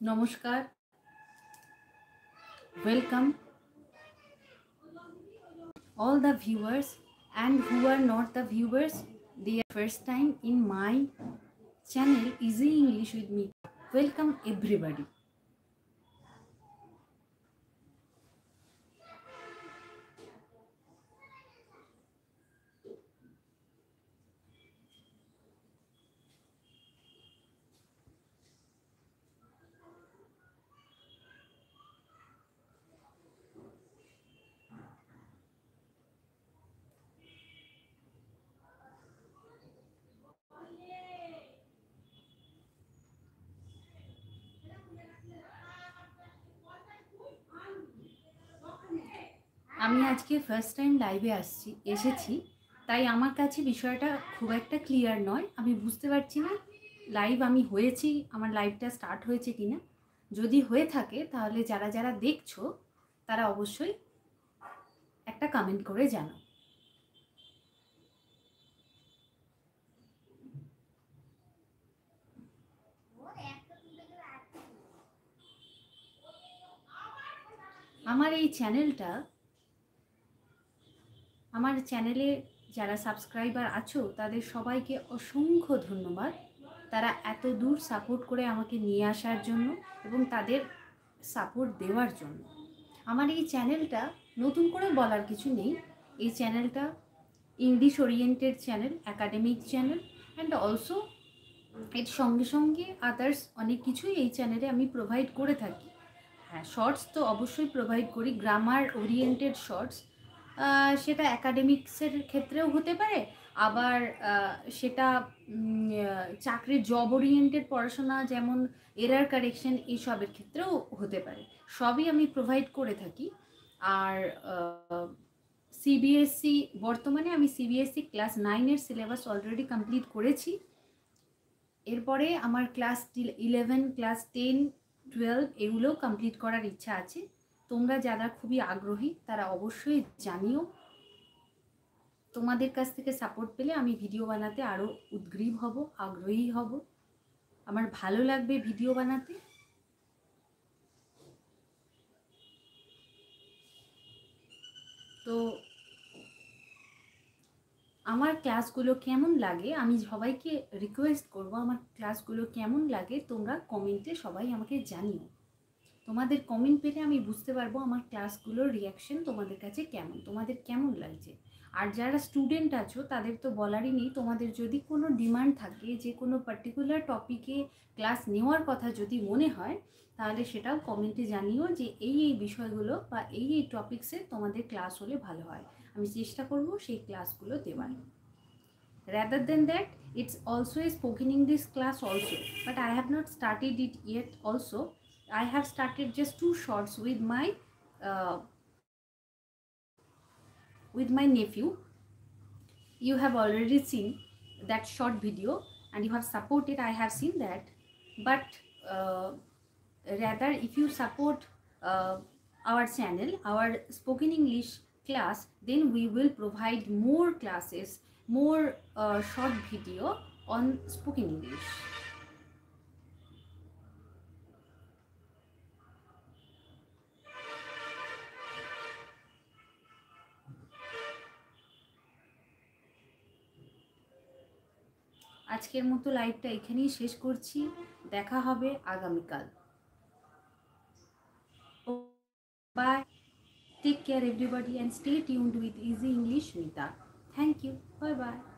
Namaskar, welcome all the viewers and who are not the viewers. They are first time in my channel Easy English with me. Welcome everybody. আমি আজকে first time লাইভে এসেছি, তাই আমার কাছে বিষয়টা খুব একটা ক্লিয়ার নয়। আমি বুঝতে পারছি না লাইভ আমি হয়েছি, আমার লাইভটা স্টার্ট হয়েছে কিনা। যদি হয়ে থাকে তাহলে যারা যারা দেখছো তারা অবশ্যই একটা কমেন্ট করে জানাও। আমার এই চ্যানেলটা, আমার চ্যানেলে যারা সাবস্ক্রাইবার আছো তাদের সবাইকে অসংখ্য ধন্যবাদ। তারা এত দূর সাপোর্ট করে আমাকে নিয়ে আসার জন্য এবং তাদের সাপোর্ট দেওয়ার জন্য। আমার এই চ্যানেলটা নতুন করে বলার কিছু নেই। এই চ্যানেলটা English oriented channel, academic channel and also এর সঙ্গে সঙ্গে আদার্স অনেক কিছুই এই চ্যানেলে আমি প্রোভাইড করে থাকি। হ্যাঁ, শর্টস তো অবশ্যই প্রোভাইড করি, গ্রামার ওরিয়েন্টেড শর্টস। সেটা অ্যাকাডেমিক্সের ক্ষেত্রেও হতে পারে, আবার সেটা চাকরির জব ওরিয়েন্টেড পড়াশোনা যেমন এরার কারেকশন এইসবের ক্ষেত্রেও হতে পারে। সবই আমি প্রোভাইড করে থাকি। আর সিবিএসসি, বর্তমানে আমি সিবিএসসি ক্লাস 9-এর সিলেবাস অলরেডি কমপ্লিট করেছি। এরপরে আমার ক্লাস 11, ক্লাস 10, 12 এগুলোও কমপ্লিট করার ইচ্ছা আছে। তোমরা যারা খুবই আগ্রহী তারা অবশ্যই জানিও। তোমাদের কাছ থেকে সাপোর্ট পেলে আমি ভিডিও বানাতে আরও উদ্গ্রীব হব, আগ্রহী হব। আমার ভালো লাগবে ভিডিও বানাতে। তো আমার ক্লাসগুলো কেমন লাগে, আমি সবাইকে রিকোয়েস্ট করব, আমার ক্লাসগুলো কেমন লাগে তোমরা কমেন্টে সবাই আমাকে জানিও। তোমাদের কমেন্ট পেলে আমি বুঝতে পারবো আমার ক্লাসগুলোর রিয়াকশন তোমাদের কাছে কেমন, তোমাদের কেমন লাগছে। আর যারা স্টুডেন্ট আছো তাদের তো বলারই নেই। তোমাদের যদি কোনো ডিমান্ড থাকে যে কোনো পার্টিকুলার টপিকে ক্লাস নেওয়ার কথা যদি মনে হয়, তাহলে সেটাও কমেন্টে জানিও যে এই এই বিষয়গুলো বা এই এই টপিক্সে তোমাদের ক্লাস হলে ভালো হয়। আমি চেষ্টা করব সেই ক্লাসগুলো দেওয়ার। Rather than that, it's also a spoken English class also, but I have not started it yet also. I have started just 2 shorts uh, with my nephew. You have already seen that short video and you have supported. I have seen that, but uh, rather if you support our channel, our spoken English class, then we will provide more classes, more short video on spoken English. আজকের মতো লাইভটা এখানেই শেষ করছি। দেখা হবে আগামীকাল। Bye, take care everybody and stay tuned with Easy English Nita. Thank you. Bye bye.